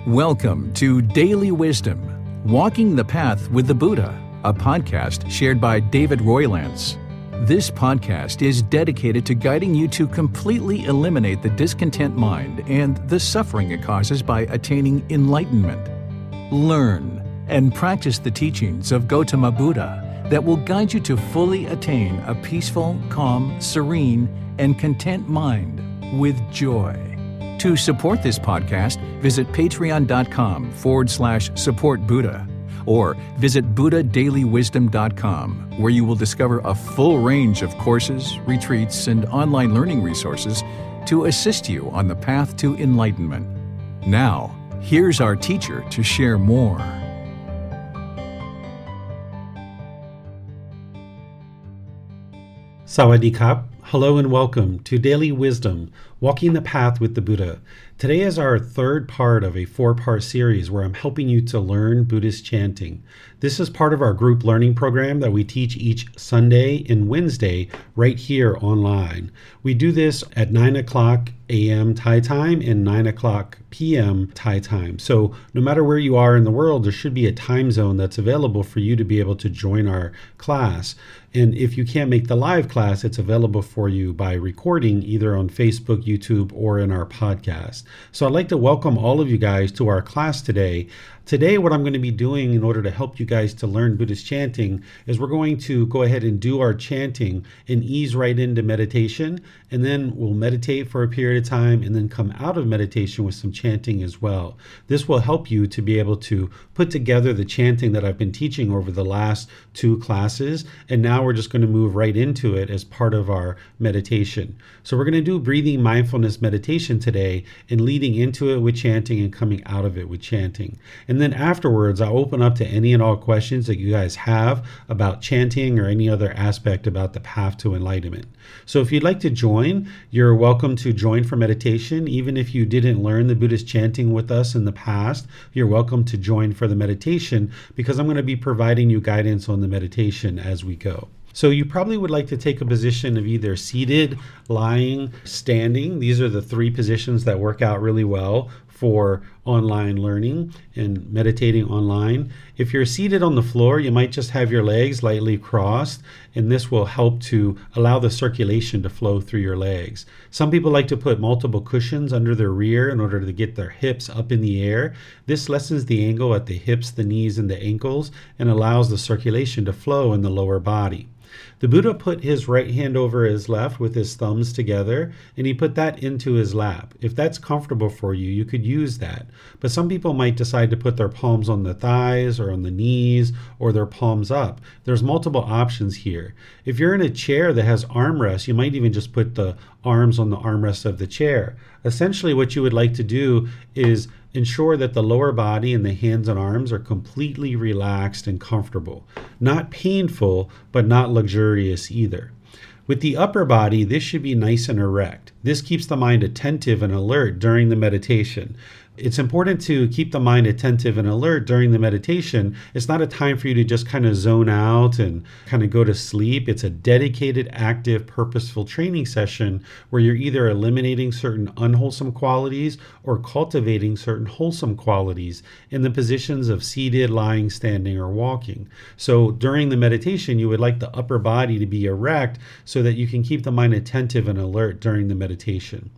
Welcome to Daily Wisdom, Walking the Path with the Buddha, a podcast shared by David Roylance. This podcast is dedicated to guiding you to completely eliminate the discontent mind and the suffering it causes by attaining enlightenment. Learn and practice the teachings of Gotama Buddha that will guide you to fully attain a peaceful, calm, serene, and content mind with joy. To support this podcast, visit patreon.com/support Buddha or visit buddhadailywisdom.com, where you will discover a full range of courses, retreats, and online learning resources to assist you on the path to enlightenment. Now, here's our teacher to share more. Sawadee Kap. Hello and welcome to Daily Wisdom, Walking the Path with the Buddha. Today is our third part of a four-part series where I'm helping you to learn Buddhist chanting. This is part of our group learning program that we teach each Sunday and Wednesday right here online. We do this at 9 o'clock a.m. Thai time and 9 o'clock p.m. Thai time. So no matter where you are in the world, there should be a time zone that's available for you to be able to join our class. And if you can't make the live class, it's available for you by recording either on Facebook, YouTube, or in our podcast. So I'd like to welcome all of you guys to our class today. Today, what I'm going to be doing in order to help you guys to learn Buddhist chanting is we're going to go ahead and do our chanting and ease right into meditation. And then we'll meditate for a period of time and then come out of meditation with some chanting as well. This will help you to be able to put together the chanting that I've been teaching over the last two classes. And now we're just going to move right into it as part of our meditation. So we're going to do breathing mindfulness meditation today and leading into it with chanting and coming out of it with chanting. And then afterwards, I'll open up to any and all questions that you guys have about chanting or any other aspect about the path to enlightenment. So if you'd like to join, you're welcome to join for meditation. Even if you didn't learn the Buddhist chanting with us in the past, you're welcome to join for the meditation because I'm going to be providing you guidance on the meditation as we go. So you probably would like to take a position of either seated, lying, standing. These are the three positions that work out really well for online learning and meditating online. If you're seated on the floor, you might just have your legs lightly crossed, and this will help to allow the circulation to flow through your legs. Some people like to put multiple cushions under their rear in order to get their hips up in the air. This lessens the angle at the hips, the knees, and the ankles, and allows the circulation to flow in the lower body. The Buddha put his right hand over his left with his thumbs together, and he put that into his lap. If that's comfortable for you, you could use that. But some people might decide to put their palms on the thighs or on the knees or their palms up. There's multiple options here. If you're in a chair that has armrests, you might even just put the arms on the armrest of the chair. Essentially, what you would like to do is ensure that the lower body and the hands and arms are completely relaxed and comfortable. Not painful, but not luxurious either. With the upper body, this should be nice and erect. This keeps the mind attentive and alert during the meditation. It's important to keep the mind attentive and alert during the meditation. It's not a time for you to just kind of zone out and kind of go to sleep. It's a dedicated, active, purposeful training session where you're either eliminating certain unwholesome qualities or cultivating certain wholesome qualities in the positions of seated, lying, standing, or walking. So during the meditation, you would like the upper body to be erect so that you can keep the mind attentive and alert during the meditation.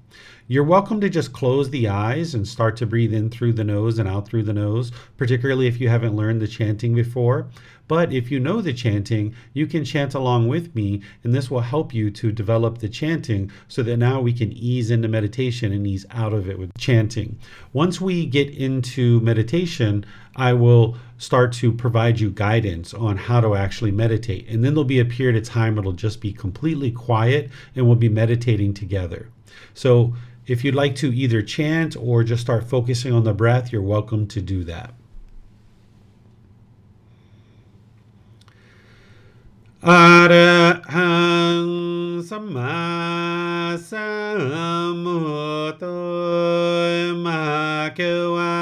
You're welcome to just close the eyes and start to breathe in through the nose and out through the nose, particularly if you haven't learned the chanting before. But if you know the chanting, you can chant along with me, and this will help you to develop the chanting so that now we can ease into meditation and ease out of it with chanting. Once we get into meditation, I will start to provide you guidance on how to actually meditate. And then there'll be a period of time it'll just be completely quiet and we'll be meditating together. So if you'd like to either chant or just start focusing on the breath, you're welcome to do that. Arahang Samma Sambuddho Bhagava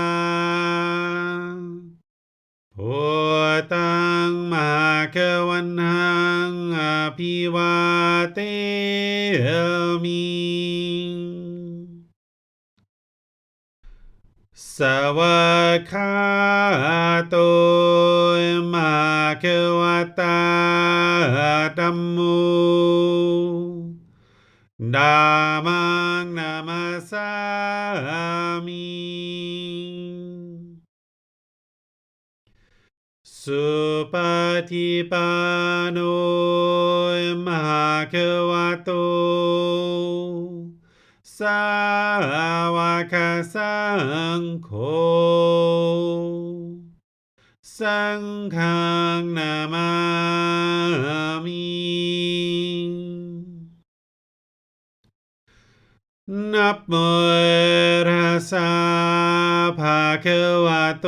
Bhutang Bhagavanang Apivateyami. สวากขาโตมาควตาธัมโมธัมมังนามัสสามิสุปฏิปันโนภะคะวะโตสาวกสังโฆสังฆังนามามินะโมตัสสะภะคะวะโต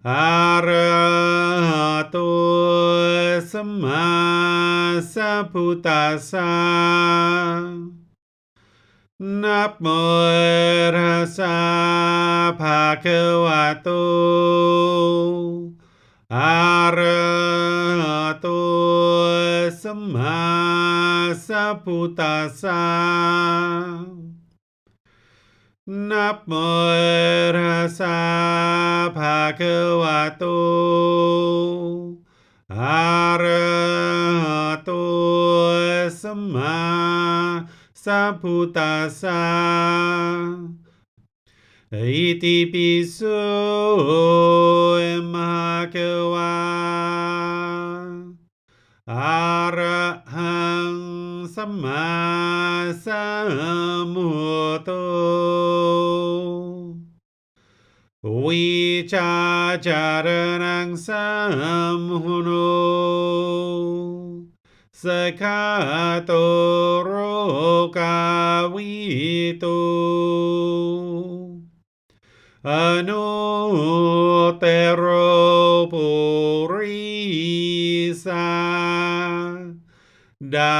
อะระหะโตสัมมาสัมพุทธัสสะนะโมตัสสะภะคะวะโตอะระหะโตสัมมาสัมพุทธัสสะนะโมตัสสะภะคะวะโตอะระหะโตสัมมาสัมพุทธัสสะอิติปิโสภะคะวะอะระหังสัมมาสัมพุทโธวิชาจารณังสัมพุโนสกขาโตโรกาวิโตอนุเตโรปุริสาดา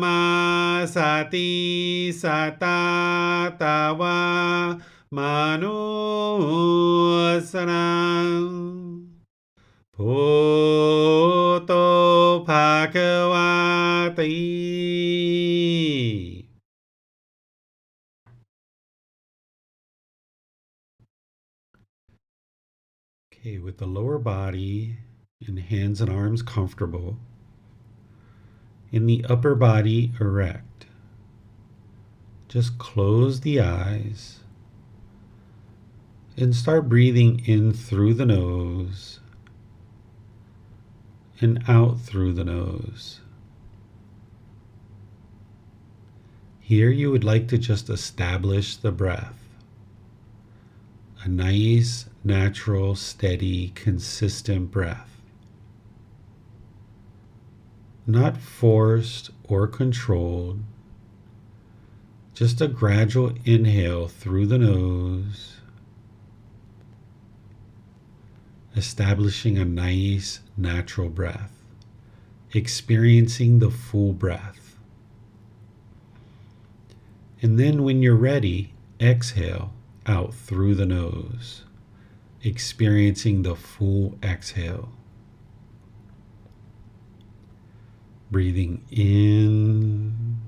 มาสติสัตตาตาวามนุสนังพุทโธภะคะวะติ Okay, with the lower body and hands and arms comfortable, in the upper body erect, just close the eyes and start breathing in through the nose and out through the nose. Here you would like to just establish the breath. A nice, natural, steady, consistent breath. Not forced or controlled, just a gradual inhale through the nose, establishing a nice, natural breath, experiencing the full breath. And then when you're ready, exhale out through the nose, experiencing the full exhale. Breathing in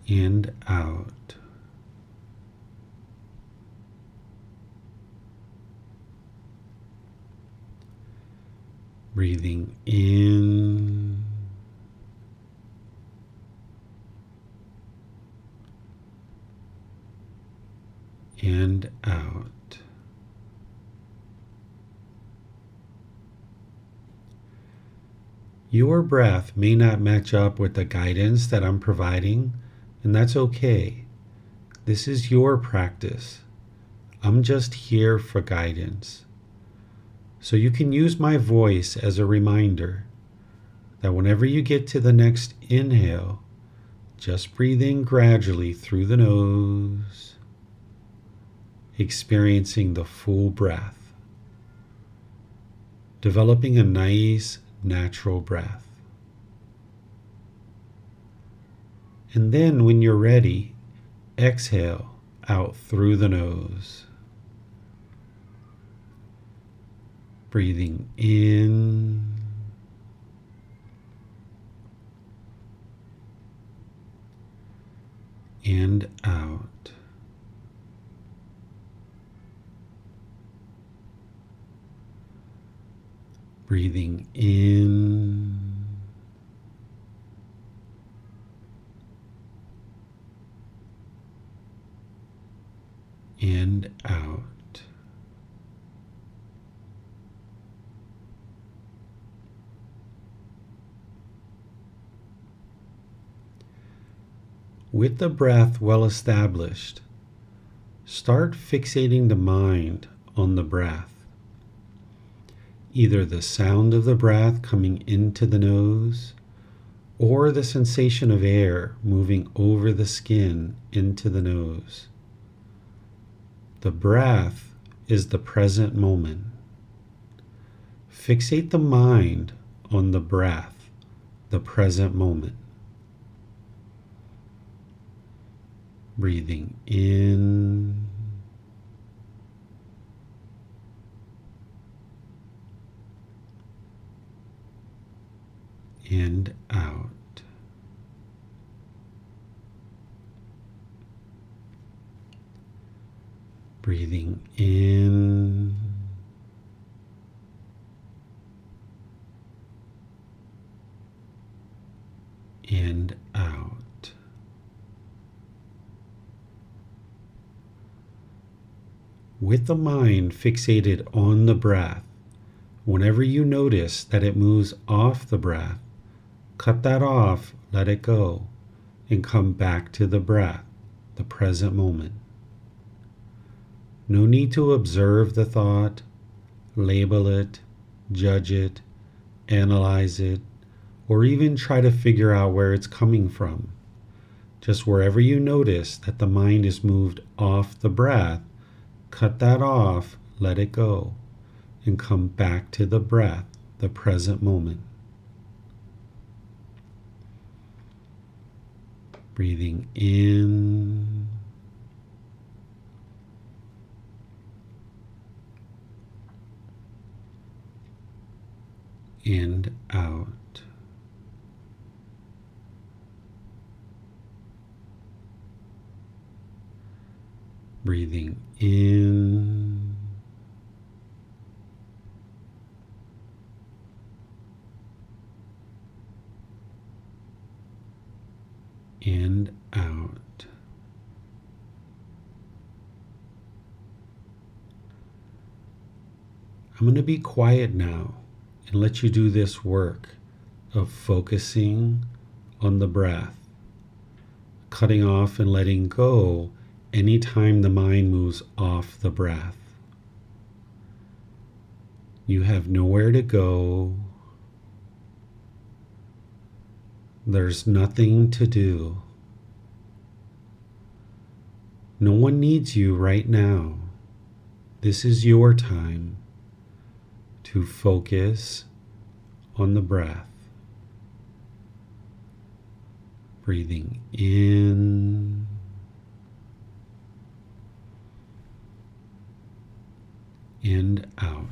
and out. Breathing in and out. Your breath may not match up with the guidance that I'm providing, and that's okay. This is your practice. I'm just here for guidance. So you can use my voice as a reminder that whenever you get to the next inhale, just breathe in gradually through the nose, experiencing the full breath, developing a nice, natural breath. And then when you're ready, exhale out through the nose. Breathing in and out. Breathing in and out. With the breath well established, start fixating the mind on the breath. Either the sound of the breath coming into the nose or the sensation of air moving over the skin into the nose. The breath is the present moment. Fixate the mind on the breath, the present moment. Breathing in and out. Breathing in and out. With the mind fixated on the breath, whenever you notice that it moves off the breath, cut that off, let it go, and come back to the breath, the present moment. No need to observe the thought, label it, judge it, analyze it, or even try to figure out where it's coming from. Just wherever you notice that the mind is moved off the breath, cut that off, let it go, and come back to the breath, the present moment. Breathing in and out. Breathing in and out. I'm going to be quiet now and let you do this work of focusing on the breath, cutting off and letting go anytime the mind moves off the breath. You have nowhere to go. There's nothing to do. No one needs you right now. This is your time to focus on the breath. Breathing in and out.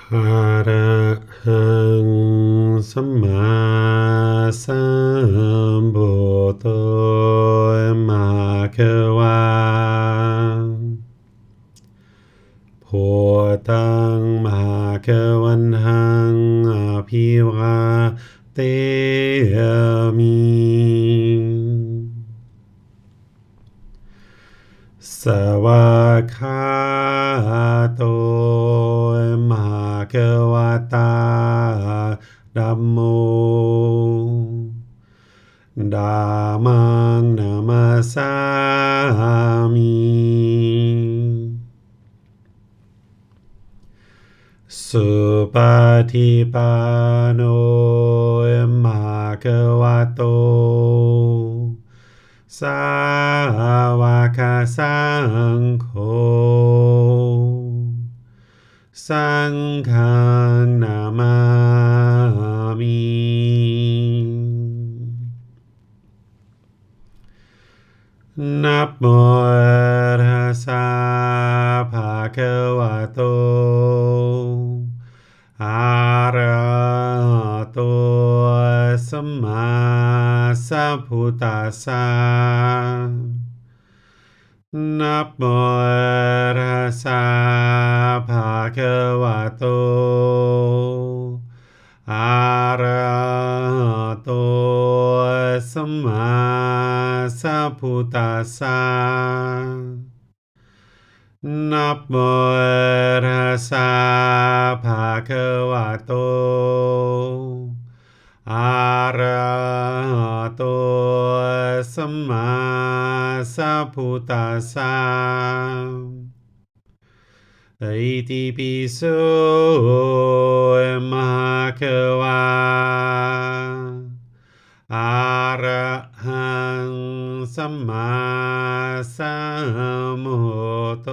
อะระหังสัมมาสัมพุทโธมะคะวะพุทธังมะคะวันหังอภิวาเทมิสวากขาโตมะคะวะตาธัมโมธัมมังนามัสสามิสุปฏิปันโนภะคะวะโตสาวกสังโฆสังฆังนามามินะโมตัสสะภะคะวะโตอะระหะโตสัมมาสัมพุทธัสสะนะโมตัสสะภะคะวะโตอะระหะโตสัมมาสัมพุทธัสสะนะโมตัสสะภะคะวะโตอะระหะโตสัมมาสัมพุทธัสสะอิติปิโสมะคะวะอะระหังสัมมาสัมพุทโธ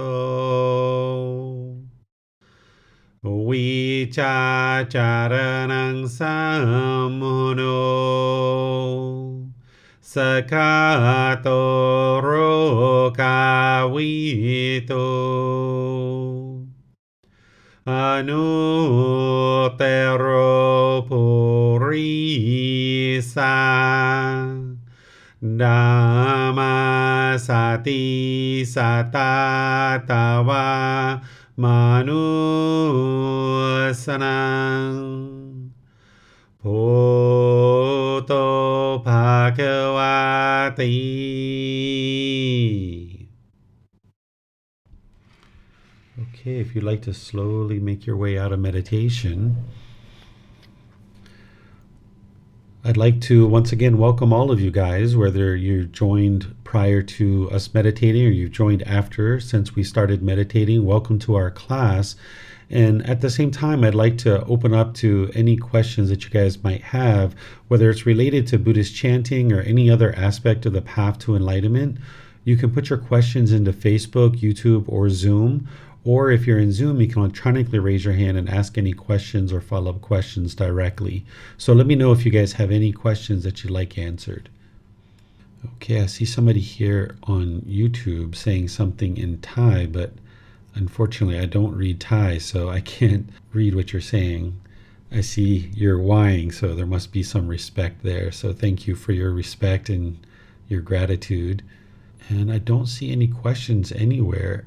วิชาจารณังสัมมุโนสกขาโตโรกาวิโตอนุเตโรปุริสาธัมมาสติสัตตาตาวามนุสนังพุทโธภะคะวะติ Okay, if you'd like to slowly make your way out of meditation, I'd like to once again welcome all of you guys, whether you joined prior to us meditating or you've joined after since we started meditating. Welcome to our class. And at the same time, I'd like to open up to any questions that you guys might have, whether it's related to Buddhist chanting or any other aspect of the path to enlightenment. You can put your questions into Facebook, YouTube, or Zoom. Or if you're in Zoom, you can electronically raise your hand and ask any questions or follow-up questions directly. So let me know if you guys have any questions that you'd like answered. Okay, I see somebody here on YouTube saying something in Thai, but unfortunately I don't read Thai, so I can't read what you're saying. I see you're whining, so there must be some respect there. So thank you for your respect and your gratitude. And I don't see any questions anywhere.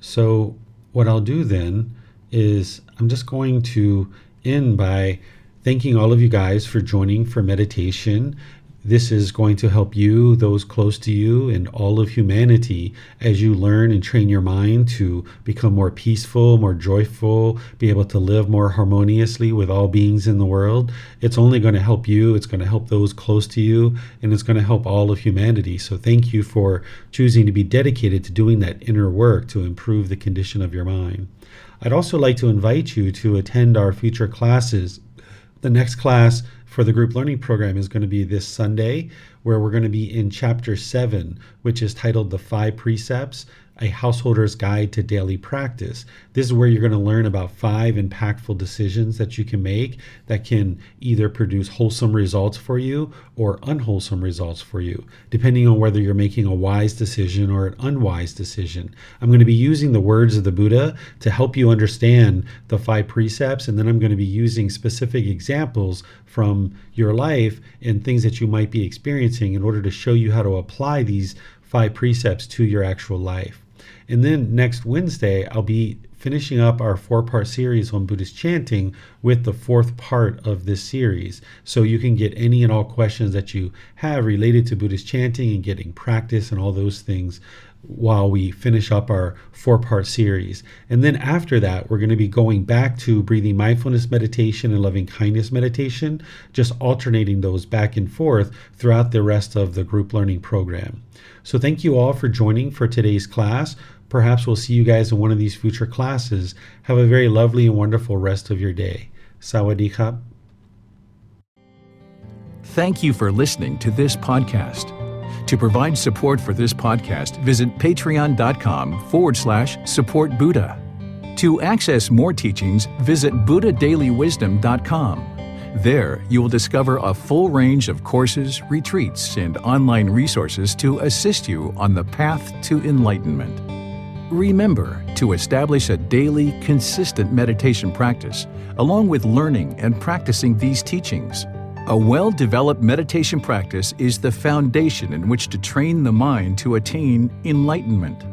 So what I'll do then is I'm just going to end by thanking all of you guys for joining for meditation. This is going to help you, those close to you, and all of humanity as you learn and train your mind to become more peaceful, more joyful, be able to live more harmoniously with all beings in the world. It's only going to help you, it's going to help those close to you, and it's going to help all of humanity. So thank you for choosing to be dedicated to doing that inner work to improve the condition of your mind. I'd also like to invite you to attend our future classes. The next class for the group learning program is going to be this Sunday, where we're going to be in chapter 7, which is titled The 5 Precepts. A Householder's Guide to Daily Practice. This is where you're going to learn about 5 impactful decisions that you can make that can either produce wholesome results for you or unwholesome results for you, depending on whether you're making a wise decision or an unwise decision. I'm going to be using the words of the Buddha to help you understand the 5 precepts, and then I'm going to be using specific examples from your life and things that you might be experiencing in order to show you how to apply these 5 precepts to your actual life. And then next Wednesday, I'll be finishing up our 4-part series on Buddhist chanting with the 4th part of this series. So you can get any and all questions that you have related to Buddhist chanting and getting practice and all those things while we finish up our 4-part series. And then after that, we're going to be going back to breathing mindfulness meditation and loving kindness meditation, just alternating those back and forth throughout the rest of the group learning program. So thank you all for joining for today's class. Perhaps we'll see you guys in one of these future classes. Have a very lovely and wonderful rest of your day. Sawadee khap. Thank you for listening to this podcast. To provide support for this podcast, visit patreon.com/support Buddha. To access more teachings, visit buddhadailywisdom.com. There, you will discover a full range of courses, retreats, and online resources to assist you on the path to enlightenment. Remember to establish a daily, consistent meditation practice, along with learning and practicing these teachings. A well-developed meditation practice is the foundation in which to train the mind to attain enlightenment.